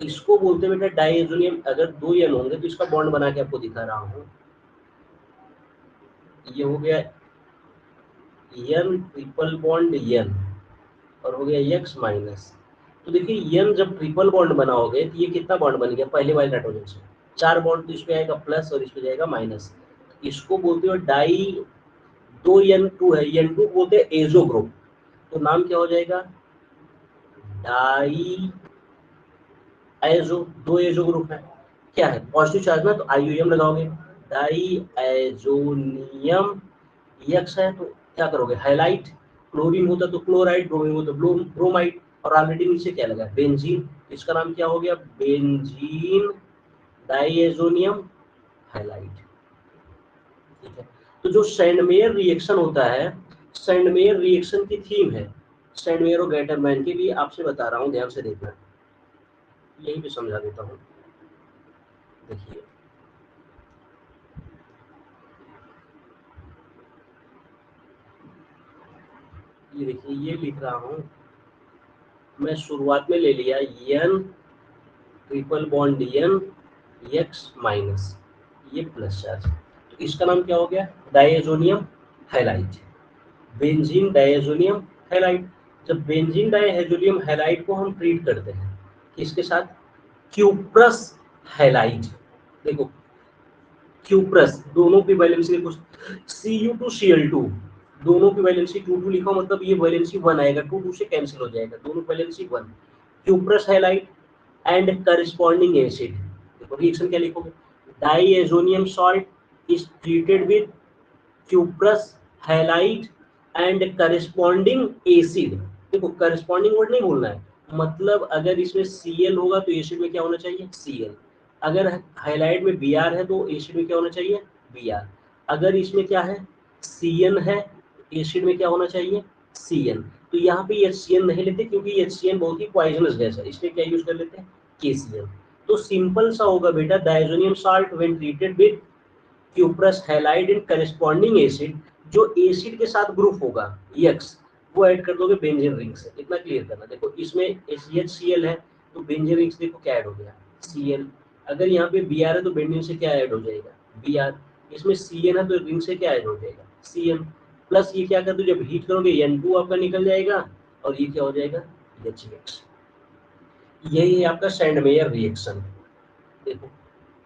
इसको बोलते बेटा डाइएजोनियम। अगर 2 N होंगे तो इसका बॉन्ड बना के आपको दिखा रहा हूँ, ये हो गया N ट्रिपल बॉन्ड N और हो गया X माइनस। तो देखिए N जब ट्रिपल बॉन्ड बनाओगे तो ये कितना बॉन्ड बन गया? पहले वाले नाइट्रोजन से 4 बॉन्ड, तो इसमें आएगा प्लस और इसमें जाएगा माइनस। इसको बोलते हो डाई, 2 N2 है, N2 बोलते हैं एजो ग्रुप, तो नाम क्या हो जाएगा? Die azo. 2 एजो ग्रुप है, क्या है? पॉजिटिव चार्ज ना, तो IUM लगाओगे, डाई एजोनियम। X है तो क्या करोगे? हाइलाइट। क्लोरीन होता तो क्लोराइड, ब्रोमीन होता ब्रोमाइड, और ऑलरेडी नीचे क्या लगा? बेंजीन। इसका नाम क्या हो गया? Benzene diazonium highlight. ठीक है, तो जो सैंडमेयर रिएक्शन होता है, सैंडमेयर रिएक्शन की थीम है सैंडमेयर और गैटरमैन के लिए, आपसे बता रहा हूँ, ध्यान से देखना, यही भी समझा देता हूँ। देखिए ये देखिए, ये लिख रहा हूँ मैं, शुरुआत में ले लिया N triple bond N X minus, ये प्लस चार्ज, तो इसका नाम क्या हो गया? Diazonium halide, benzene diazonium halide. जब बेंजीन डाइएजोनियम हैलाइड को हम ट्रीट करते हैं किसके साथ? Cuprous halide. देखो क्यूप्रस, दोनों की वैलेंसी देखो, Cu2Cl2, दोनों की वैलेंसी 2 लिखा, मतलब ये वैलेंसी 1 आएगा, 2 से कैंसिल हो जाएगा, दोनों valency 1। Cuprous halide and corresponding acid, देखो रिएक्शन क्या लिखोगे? Diazonium salt is treated with cuprous halide and corresponding acid. देखो करस्पॉन्डिंग वर्ड नहीं बोलना है, मतलब अगर इसमें Cl होगा तो एसिड में क्या होना चाहिए? Cl। अगर हाइलाइट में Br है तो एसिड में क्या होना चाहिए? Br। अगर इसमें क्या है? Cn है, एसिड में क्या होना चाहिए? Cn। तो यहाँ पे HCl नहीं लेते क्योंकि HCl बहुत ही पॉइजनस गैस है, इसलिए क्या यूज कर लेते हैं? KCl। तो सिंपल सा होगा बेटा, diazonium salt when treated with cuprous halide and corresponding acid, जो एसिड के साथ ग्रुप होगा X, वो ऐड कर दोगे बेंजीन रिंग से। इतना क्लियर करना। देखो इसमें HCl है तो बेंजीन रिंग से देखो क्या ऐड हो गया? Cl। अगर यहाँ पे Br है तो बेंजीन से क्या ऐड हो जाएगा? Br। इसमें Cn है तो रिंग से क्या ऐड हो जाएगा? Cn। प्लस ये क्या कर दो, जब हीट करोगे N2 आपका निकल जाएगा और ये क्या हो जाएगा? HX। यही है आपका सैंडमेयर रिएक्शन। देखो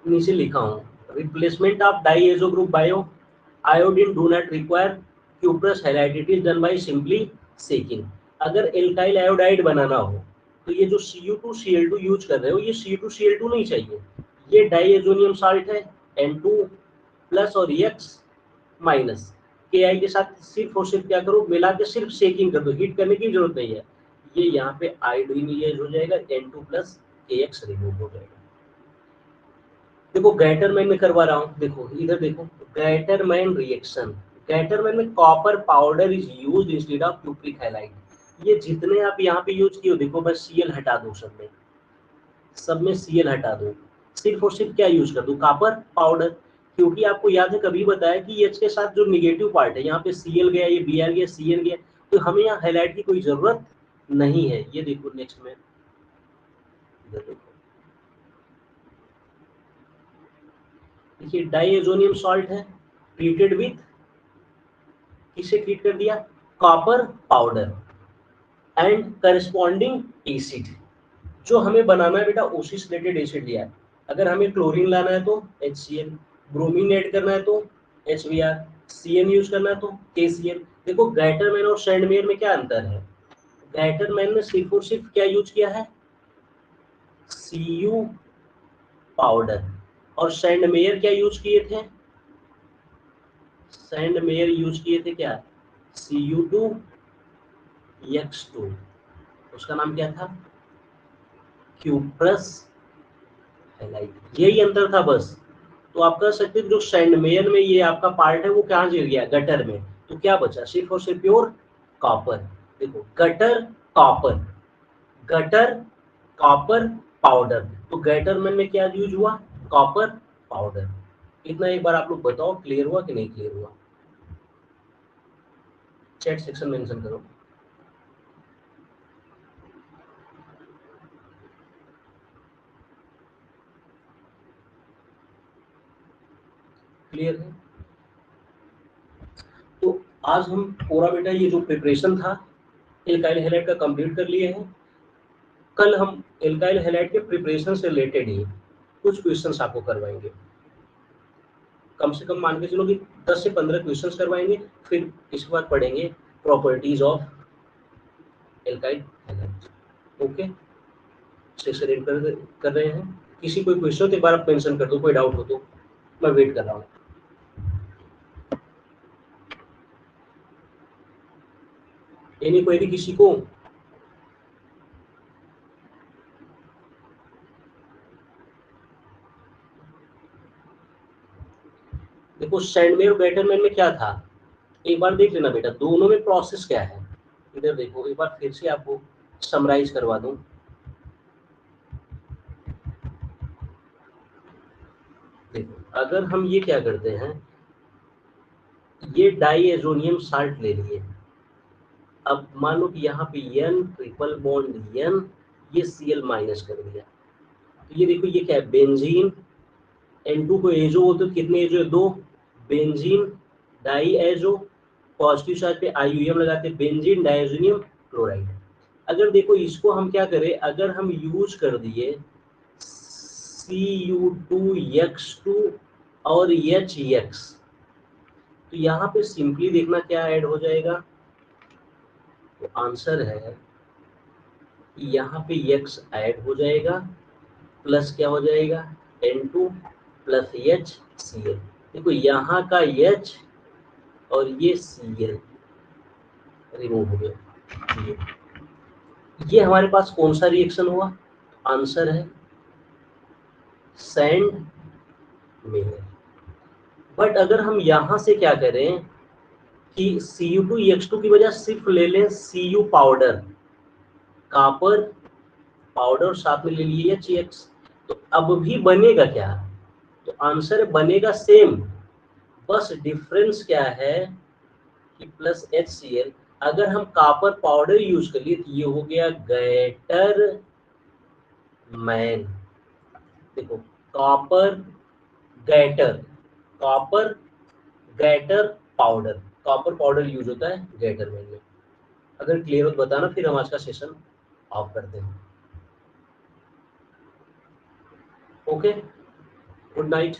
नीचे लिखा हूँ, replacement of diazo group by iodine do not require cuprous halide, it is done by simply shaking. अगर एल्काइल आयोडाइड बनाना हो तो ये जो Cu2Cl2 यूज कर रहे हो, ये Cu2Cl2 नहीं चाहिए, ये डाइएजोनियम साल्ट है, N2 प्लस और X माइनस, Ki के साथ सिर्फ और सिर्फ क्या करो? मिला के सिर्फ सेकिंग कर दो, हीट करने की जरूरत नहीं है। ये यहाँ पे आयोडीन ये हो जाएगा, N2 प्लस Kx रिमूव हो जाएगा। देखो गैटरमैन में करवा रहा हूँ, देखो इधर देखो, गैटरमैन रिएक्शन, गैटरमैन में copper powder is used instead of cupric halide. ये जितने आप यहाँ पे यूज किए हो, देखो बस Cl हटा दो सब में, सब में Cl हटा दूं, सिर्फ और सिर्फ क्या यूज कर दूं, कॉपर पाउडर। क्योंकि आपको याद है कभी बताया कि H के साथ जो निगेटिव पार्ट है, यहाँ पे Cl गया, ये Br गया, Cn गया, तो हमें यहाँ हाईलाइट की कोई जरूरत नहीं है। ये देखो नेक्स्ट में, देखिए डाइएजोनियम सॉल्ट है, ट्रीटेड विथ, किसे ट्रीट कर दिया, copper powder and corresponding acid. जो हमें बनाना है बेटा ओसिसलेटेड एसिड लिया है। अगर हमें क्लोरीन लाना है तो HCl, ब्रोमीन ऐड करना है तो HBr, Cn यूज करना है तो KCl। देखो गैटरमैन और सैंडमेयर में क्या अंतर है, गैटरमैन ने सिर्फ और सिर्फ क्या यूज किया है, Cu पाउडर, और सैंडमेयर क्या यूज किए थे, सैंडमेयर यूज किए थे क्या, Cu2X2, उसका नाम क्या था, क्यूप्रस हैलाइड। यही अंतर था बस। तो आप कह सकते हैं जो सैंडमेयर में ये आपका पार्ट है वो कहाँ गिर गया, गटर में, तो क्या बचा, सिर्फ और सिर्फ प्योर कॉपर। देखो gutter copper, gutter copper powder, तो गैटरमैन में क्या यूज हुआ, कॉपर पाउडर। इतना एक बार आप लोग बताओ क्लियर हुआ कि नहीं क्लियर हुआ, चैट सेक्शन मेंशन करो। क्लियर है। तो आज हम पूरा बेटा ये जो प्रिपरेशन था एल्काइल हैलाइड का कंप्लीट कर लिए हैं। कल हम एल्काइल हैलाइड के प्रिपरेशन से रिलेटेड ही कुछ क्वेश्चंस आपको करवाएंगे, कम से कम मान के चलो कि 10 से 15 क्वेश्चंस करवाएंगे। फिर इसके बाद पढ़ेंगे properties of alkyl halide. Okay, session and कर रहे हैं। किसी कोई क्वेश्चन तो एक बार आप मेंशन कर दो, कोई डाउट हो तो मैं वेट कर रहा हूँ। एनी क्वेरी किसी को, देखो सैंडमेयर और गैटरमैन में क्या था, एक बार देख लेना बेटा, दोनों में प्रोसेस क्या है। इधर देखो एक बार फिर से आपको समराइज करवा दूं। देखो अगर हम ये क्या करते हैं, ये डाइएजोनियम साल्ट ले लिए, अब मान लो कि यहाँ पे N ट्रिपल बॉन्ड N, ये Cl माइनस कर दिया, तो ये देखो ये क्या है, बेंजीन। N2 को एजो बोलते, तो कितने एजो है, दो, benzene diazo, positive charge पे IUM लगाते, बेंजीन डाइएजोनियम क्लोराइड। अगर देखो इसको हम क्या करें, अगर हम यूज कर दिए Cu2X2 और HX, तो यहाँ पे सिंपली देखना क्या ऐड हो जाएगा, तो आंसर है यहाँ पे X ऐड हो जाएगा, प्लस क्या हो जाएगा, N2 प्लस HCl। देखो यहाँ का H और ये Cl रिमूव हो गया। ये हमारे पास कौन सा रिएक्शन हुआ, आंसर है सैंड मेयर। बट अगर हम यहाँ से क्या करें कि Cu2X2 की वजह सिर्फ ले लें Cu पाउडर, कॉपर पाउडर साथ में ले लिए HX, तो अब भी बनेगा क्या, तो आंसर बनेगा सेम, बस डिफरेंस क्या है कि प्लस HCl। अगर हम कॉपर पाउडर यूज कर लिए तो ये हो गया गैटर मैन। देखो copper Gatter, copper Gatter powder, copper powder use होता है गैटर मैन में। अगर क्लियर हो तो बताना, फिर हम आज का सेशन ऑफ करते हैं। Okay, good night.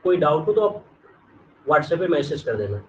कोई डाउट हो तो आप व्हाट्सएप पे मैसेज कर देना।